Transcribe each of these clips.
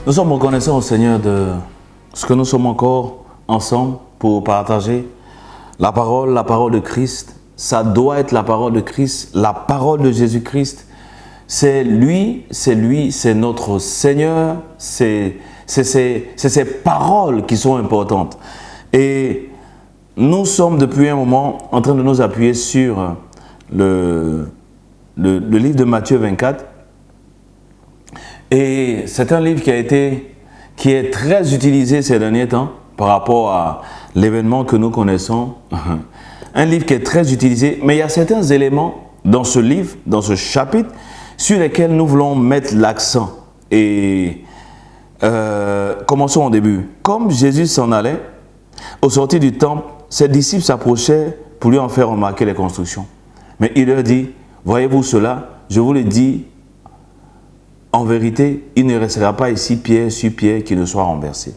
Nous sommes reconnaissants au Seigneur de ce que nous sommes encore ensemble pour partager la parole de Christ. Ça doit être la parole de Christ, la parole de Jésus-Christ. C'est lui, c'est notre Seigneur, c'est ces paroles qui sont importantes. Et nous sommes depuis un moment en train de nous appuyer sur le livre de Matthieu 24. Et c'est un livre qui est très utilisé ces derniers temps par rapport à l'événement que nous connaissons. Un livre qui est très utilisé, mais il y a certains éléments dans ce livre, dans ce chapitre, sur lesquels nous voulons mettre l'accent. Et commençons au début. Comme Jésus s'en allait, au sortir du temple, ses disciples s'approchaient pour lui en faire remarquer les constructions. Mais il leur dit, voyez-vous cela, je vous le dis, en vérité, il ne restera pas ici pierre sur pierre qui ne soit renversé.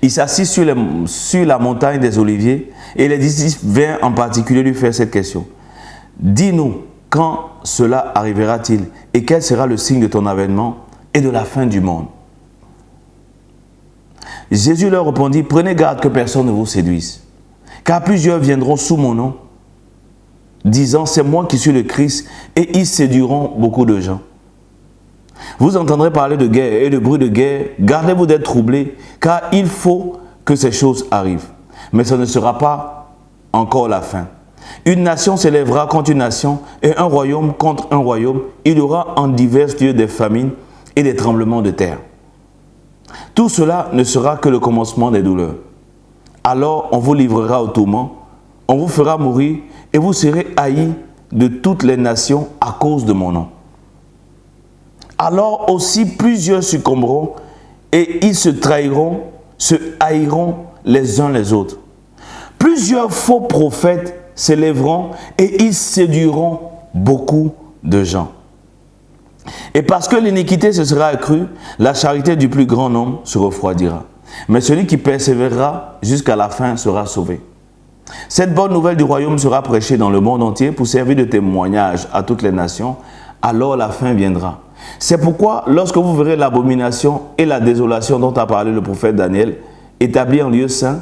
Il s'assit sur la montagne des Oliviers et les disciples vinrent en particulier lui faire cette question. Dis-nous, quand cela arrivera-t-il et quel sera le signe de ton avènement et de la fin du monde? Jésus leur répondit, prenez garde que personne ne vous séduise, car plusieurs viendront sous mon nom, disant, c'est moi qui suis le Christ, et ils séduiront beaucoup de gens. Vous entendrez parler de guerre et de bruit de guerre. Gardez-vous d'être troublés, car il faut que ces choses arrivent. Mais ce ne sera pas encore la fin. Une nation s'élèvera contre une nation et un royaume contre un royaume. Il y aura en divers lieux des famines et des tremblements de terre. Tout cela ne sera que le commencement des douleurs. Alors on vous livrera au tourment, on vous fera mourir et vous serez haïs de toutes les nations à cause de mon nom. Alors aussi plusieurs succomberont et ils se trahiront, se haïront les uns les autres. Plusieurs faux prophètes s'élèveront et ils séduiront beaucoup de gens. Et parce que l'iniquité se sera accrue, la charité du plus grand nombre se refroidira. Mais celui qui persévérera jusqu'à la fin sera sauvé. Cette bonne nouvelle du royaume sera prêchée dans le monde entier pour servir de témoignage à toutes les nations. Alors la fin viendra. C'est pourquoi, lorsque vous verrez l'abomination et la désolation dont a parlé le prophète Daniel, établis en lieu saint,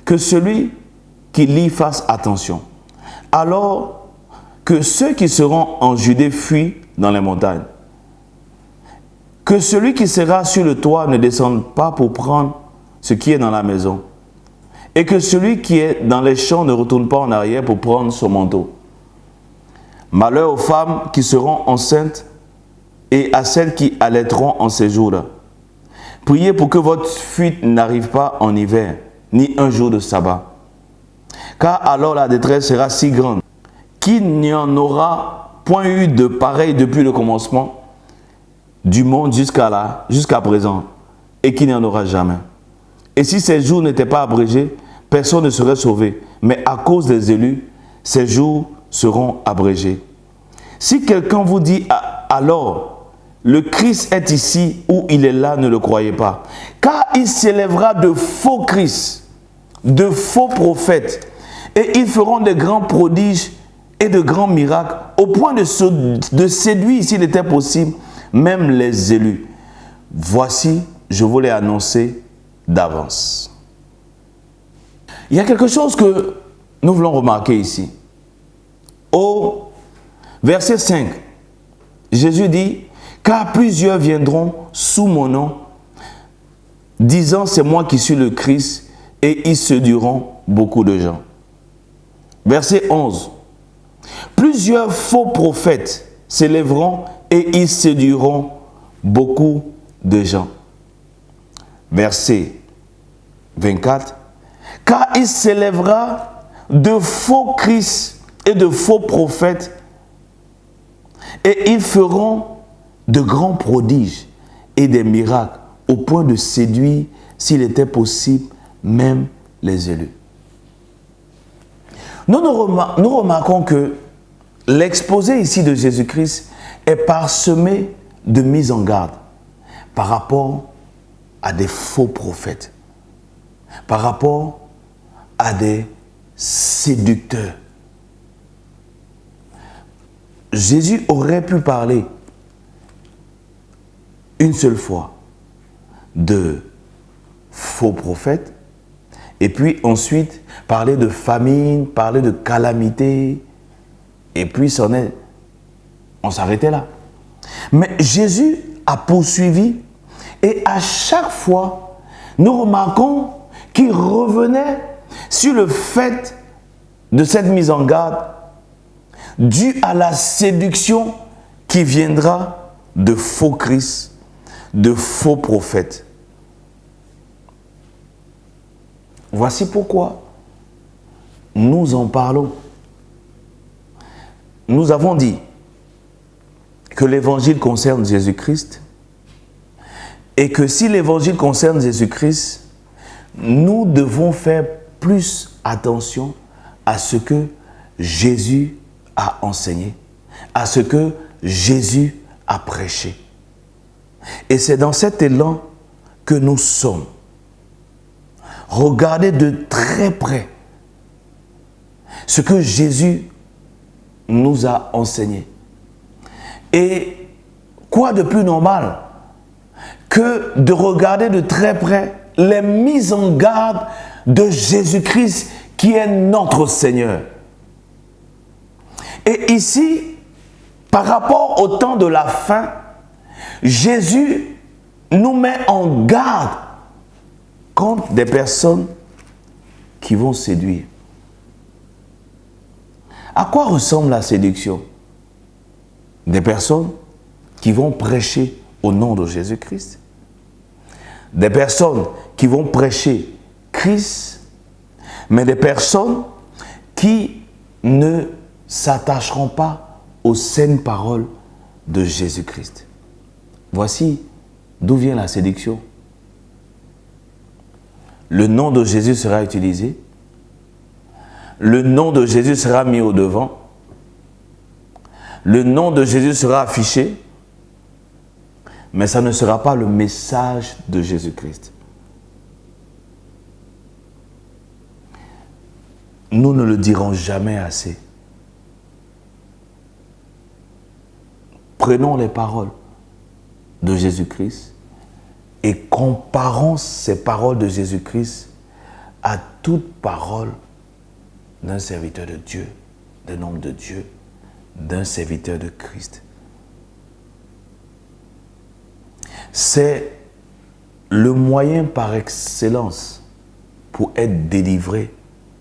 que celui qui lit fasse attention. Alors que ceux qui seront en Judée fuient dans les montagnes. Que celui qui sera sur le toit ne descende pas pour prendre ce qui est dans la maison. Et que celui qui est dans les champs ne retourne pas en arrière pour prendre son manteau. Malheur aux femmes qui seront enceintes et à celles qui allaiteront en ces jours-là. Priez pour que votre fuite n'arrive pas en hiver, ni un jour de sabbat. Car alors la détresse sera si grande qu'il n'y en aura point eu de pareil depuis le commencement du monde jusqu'à présent, et qu'il n'y en aura jamais. Et si ces jours n'étaient pas abrégés, personne ne serait sauvé. Mais à cause des élus, ces jours seront abrégés. Si quelqu'un vous dit alors, le Christ est ici ou il est là, ne le croyez pas. Car il s'élèvera de faux Christ, de faux prophètes, et ils feront de grands prodiges et de grands miracles, au point de séduire, s'il était possible, même les élus. Voici, je vous l'ai annoncé d'avance. Il y a quelque chose que nous voulons remarquer ici. Au verset 5, Jésus dit, car plusieurs viendront sous mon nom, disant c'est moi qui suis le Christ, et ils séduiront beaucoup de gens. Verset 11, plusieurs faux prophètes s'élèveront et ils séduiront beaucoup de gens. Verset 24, car il s'élèvera de faux Christ et de faux prophètes, et ils feront de grands prodiges et des miracles au point de séduire, s'il était possible, même les élus. Nous remarquons que l'exposé ici de Jésus-Christ est parsemé de mise en garde par rapport à des faux prophètes, par rapport à des séducteurs. Jésus aurait pu parler une seule fois de faux prophètes, et puis ensuite parler de famine, parler de calamité, et puis on s'arrêtait là. Mais Jésus a poursuivi, et à chaque fois, nous remarquons qu'il revenait sur le fait de cette mise en garde due à la séduction qui viendra de faux Christ, de faux prophètes. Voici pourquoi nous en parlons. Nous avons dit que l'évangile concerne Jésus-Christ et que si l'évangile concerne Jésus-Christ, nous devons faire plus attention à ce que Jésus a enseigné, à ce que Jésus a prêché. Et c'est dans cet élan que nous sommes. Regardez de très près ce que Jésus nous a enseigné. Et quoi de plus normal que de regarder de très près les mises en garde de Jésus-Christ qui est notre Seigneur. Et ici, par rapport au temps de la fin, Jésus nous met en garde contre des personnes qui vont séduire. À quoi ressemble la séduction? Des personnes qui vont prêcher au nom de Jésus-Christ. Des personnes qui vont prêcher Christ, mais des personnes qui ne s'attacheront pas aux saines paroles de Jésus-Christ. Voici d'où vient la séduction. Le nom de Jésus sera utilisé. Le nom de Jésus sera mis au devant. Le nom de Jésus sera affiché. Mais ça ne sera pas le message de Jésus-Christ. Nous ne le dirons jamais assez. Prenons les paroles de Jésus-Christ et comparons ces paroles de Jésus-Christ à toute parole d'un serviteur de Dieu, d'un homme de Dieu, d'un serviteur de Christ. C'est le moyen par excellence pour être délivré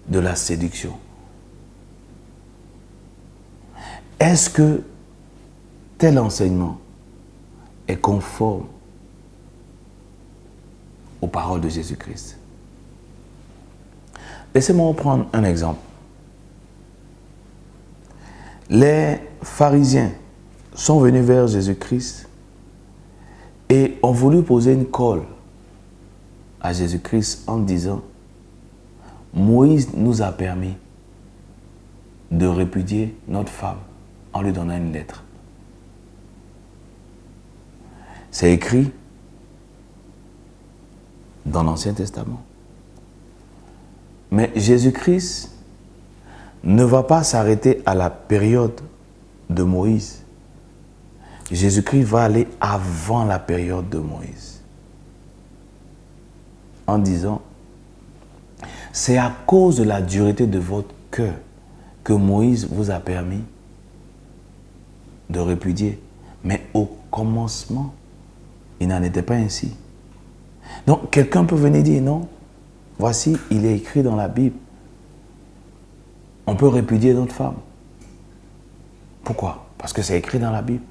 de la séduction. Est-ce que tel enseignement est conforme aux paroles de Jésus-Christ? Laissez-moi prendre un exemple. Les pharisiens sont venus vers Jésus-Christ et ont voulu poser une colle à Jésus-Christ en disant: Moïse nous a permis de répudier notre femme en lui donnant une lettre. C'est écrit dans l'Ancien Testament. Mais Jésus-Christ ne va pas s'arrêter à la période de Moïse. Jésus-Christ va aller avant la période de Moïse. En disant: c'est à cause de la dureté de votre cœur que Moïse vous a permis de répudier. Mais au commencement, il n'en était pas ainsi. Donc, quelqu'un peut venir dire: non, voici, il est écrit dans la Bible. On peut répudier notre femme. Pourquoi? Parce que c'est écrit dans la Bible.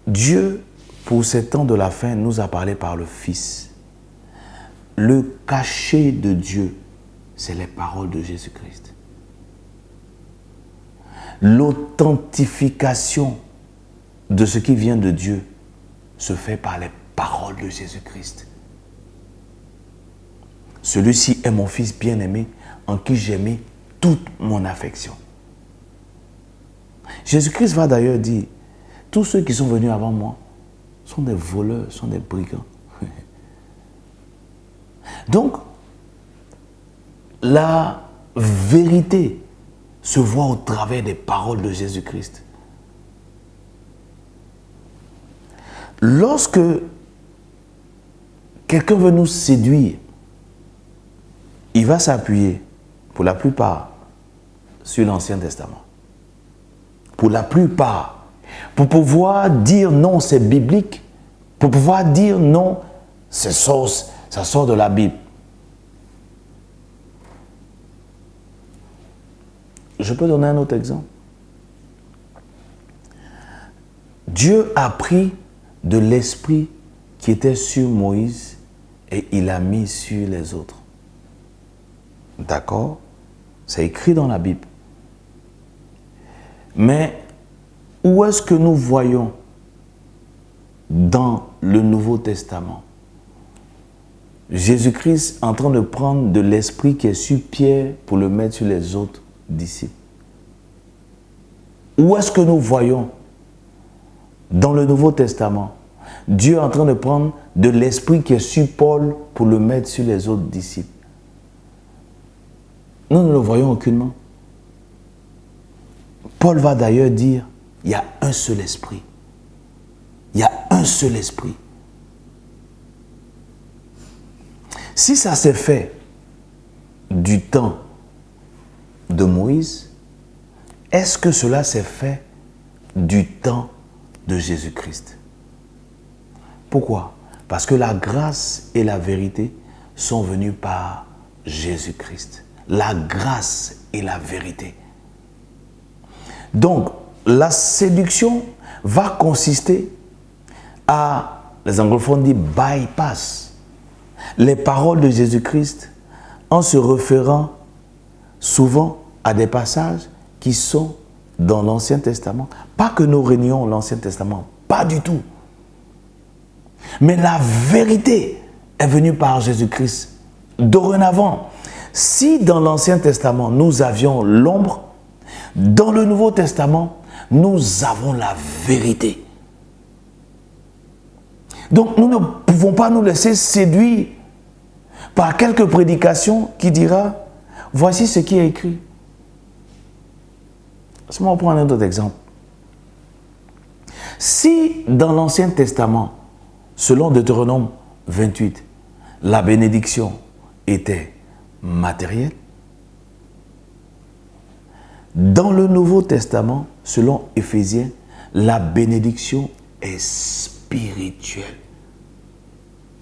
Dieu, pour ces temps de la fin, nous a parlé par le Fils. Le cachet de Dieu, c'est les paroles de Jésus-Christ. L'authentification de ce qui vient de Dieu se fait par les paroles de Jésus-Christ. Celui-ci est mon Fils bien-aimé, en qui j'ai mis toute mon affection. Jésus-Christ va d'ailleurs dire: tous ceux qui sont venus avant moi sont des voleurs, sont des brigands. Donc, la vérité se voit au travers des paroles de Jésus-Christ. Lorsque quelqu'un veut nous séduire, il va s'appuyer, pour la plupart, sur l'Ancien Testament. Pour la plupart. Pour pouvoir dire non, c'est biblique. Pour pouvoir dire non, ça sort de la Bible. Je peux donner un autre exemple. Dieu a pris de l'esprit qui était sur Moïse et il l'a mis sur les autres. D'accord? C'est écrit dans la Bible. Mais où est-ce que nous voyons dans le Nouveau Testament Jésus-Christ en train de prendre de l'esprit qui est sur Pierre pour le mettre sur les autres disciples? Où est-ce que nous voyons dans le Nouveau Testament Dieu est en train de prendre de l'esprit qui est sur Paul pour le mettre sur les autres disciples? Nous ne le voyons aucunement. Paul va d'ailleurs dire, il y a un seul esprit. Il y a un seul esprit. Si ça s'est fait du temps de Moïse, est-ce que cela s'est fait du temps de Jésus-Christ? Pourquoi? Parce que la grâce et la vérité sont venues par Jésus-Christ. La grâce et la vérité. Donc, la séduction va consister à, les anglophones disent bypass, les paroles de Jésus-Christ en se référant souvent à des passages qui sont dans l'Ancien Testament. Pas que nous réunions l'Ancien Testament, pas du tout. Mais la vérité est venue par Jésus-Christ. Dorénavant, si dans l'Ancien Testament nous avions l'ombre, dans le Nouveau Testament, nous avons la vérité. Donc nous ne pouvons pas nous laisser séduire par quelques prédications qui dira voici ce qui est écrit. Laisse-moi prendre un autre exemple. Si dans l'Ancien Testament, selon Deutéronome 28, la bénédiction était matérielle, dans le Nouveau Testament, selon Éphésiens, la bénédiction est spirituelle.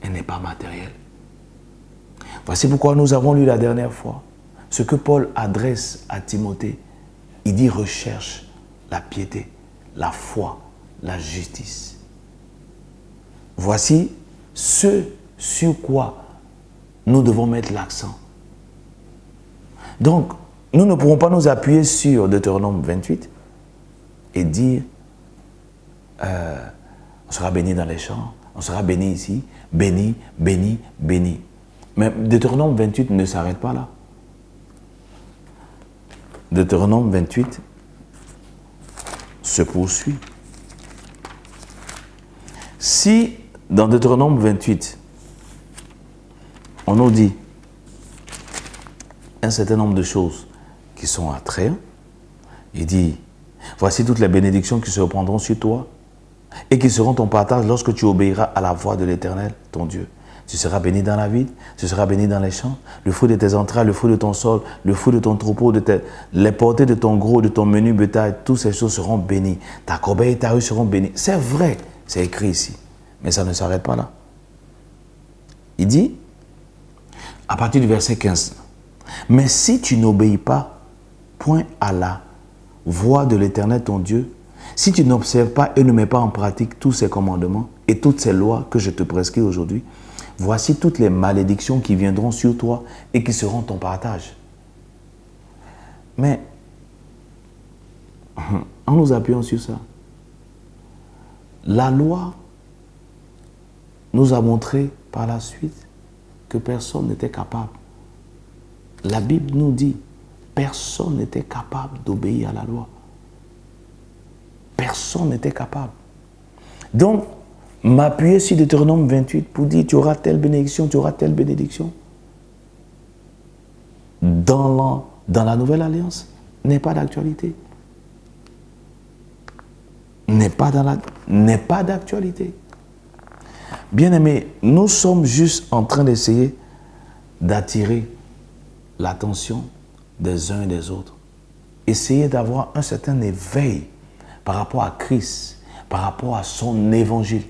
Elle n'est pas matérielle. Voici pourquoi nous avons lu la dernière fois ce que Paul adresse à Timothée. Il dit recherche la piété, la foi, la justice. Voici ce sur quoi nous devons mettre l'accent. Donc, nous ne pourrons pas nous appuyer sur Deutéronome 28 et dire on sera béni dans les champs, on sera béni ici, béni, béni, béni. Mais Deutéronome 28 ne s'arrête pas là. Deutéronome 28 se poursuit. Si dans Deutéronome 28, on nous dit un certain nombre de choses qui sont attrayantes, il dit, voici toutes les bénédictions qui se reprendront sur toi et qui seront ton partage lorsque tu obéiras à la voix de l'Éternel, ton Dieu. Tu seras béni dans la ville, tu seras béni dans les champs, le fruit de tes entrailles, le fruit de ton sol, le fruit de ton troupeau, les portées de ton gros, de ton menu bétail, toutes ces choses seront bénies. Ta corbeille et ta rue seront bénies. C'est vrai, c'est écrit ici, mais ça ne s'arrête pas là. Il dit, à partir du verset 15, mais si tu n'obéis pas point à la voix de l'Éternel ton Dieu, si tu n'observes pas et ne mets pas en pratique tous ces commandements et toutes ces lois que je te prescris aujourd'hui, voici toutes les malédictions qui viendront sur toi et qui seront ton partage. Mais, en nous appuyant sur ça, la loi nous a montré par la suite que personne n'était capable. La Bible nous dit, personne n'était capable d'obéir à la loi. Personne n'était capable. Donc, m'appuyer sur Deutéronome 28 pour dire tu auras telle bénédiction, tu auras telle bénédiction. Dans la nouvelle alliance, n'est pas d'actualité. N'est pas d'actualité. Bien-aimés, nous sommes juste en train d'essayer d'attirer l'attention des uns et des autres. Essayer d'avoir un certain éveil par rapport à Christ, par rapport à son évangile.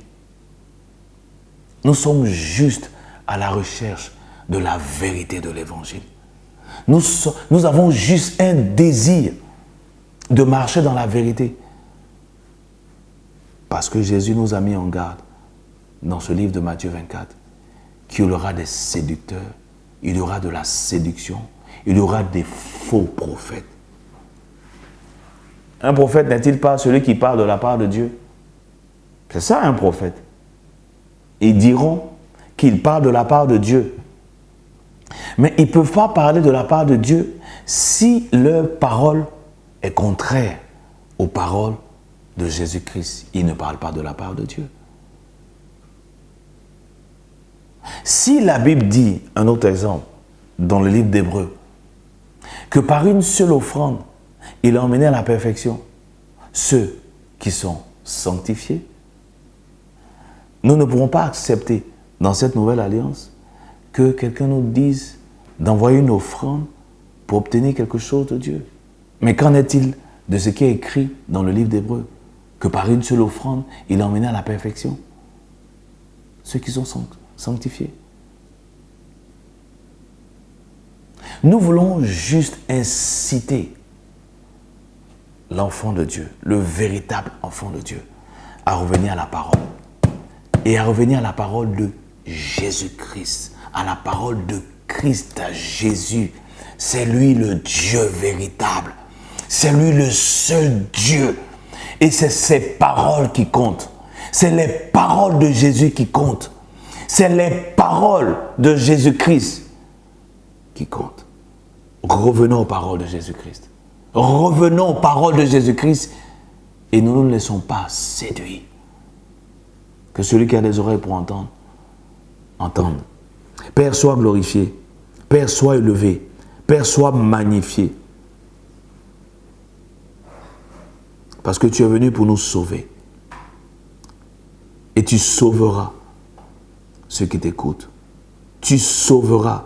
Nous sommes juste à la recherche de la vérité de l'évangile. Nous avons juste un désir de marcher dans la vérité. Parce que Jésus nous a mis en garde dans ce livre de Matthieu 24 qu'il y aura des séducteurs, il y aura de la séduction, il y aura des faux prophètes. Un prophète n'est-il pas celui qui parle de la part de Dieu? C'est ça un prophète. Ils diront qu'ils parlent de la part de Dieu. Mais ils ne peuvent pas parler de la part de Dieu si leur parole est contraire aux paroles de Jésus-Christ. Ils ne parlent pas de la part de Dieu. Si la Bible dit, un autre exemple, dans le livre d'Hébreux, que par une seule offrande, il a emmené à la perfection ceux qui sont sanctifiés, nous ne pourrons pas accepter dans cette nouvelle alliance que quelqu'un nous dise d'envoyer une offrande pour obtenir quelque chose de Dieu. Mais qu'en est-il de ce qui est écrit dans le livre d'Hébreux? Que par une seule offrande, il a emmené à la perfection ceux qui sont sanctifiés. Nous voulons juste inciter l'enfant de Dieu, le véritable enfant de Dieu, à revenir à la parole. Et à revenir à la parole de Jésus-Christ, à la parole de Christ, à Jésus. C'est lui le Dieu véritable. C'est lui le seul Dieu. Et c'est ses paroles qui comptent. C'est les paroles de Jésus qui comptent. C'est les paroles de Jésus-Christ qui comptent. Revenons aux paroles de Jésus-Christ. Revenons aux paroles de Jésus-Christ et ne nous laissons pas séduire. Que celui qui a des oreilles pour entendre, entende. Père, sois glorifié. Père, sois élevé. Père, sois magnifié. Parce que tu es venu pour nous sauver. Et tu sauveras ceux qui t'écoutent. Tu sauveras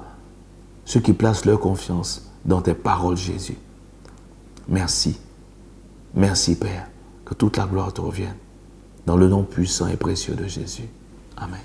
ceux qui placent leur confiance dans tes paroles, Jésus. Merci. Merci, Père. Que toute la gloire te revienne. Dans le nom puissant et précieux de Jésus. Amen.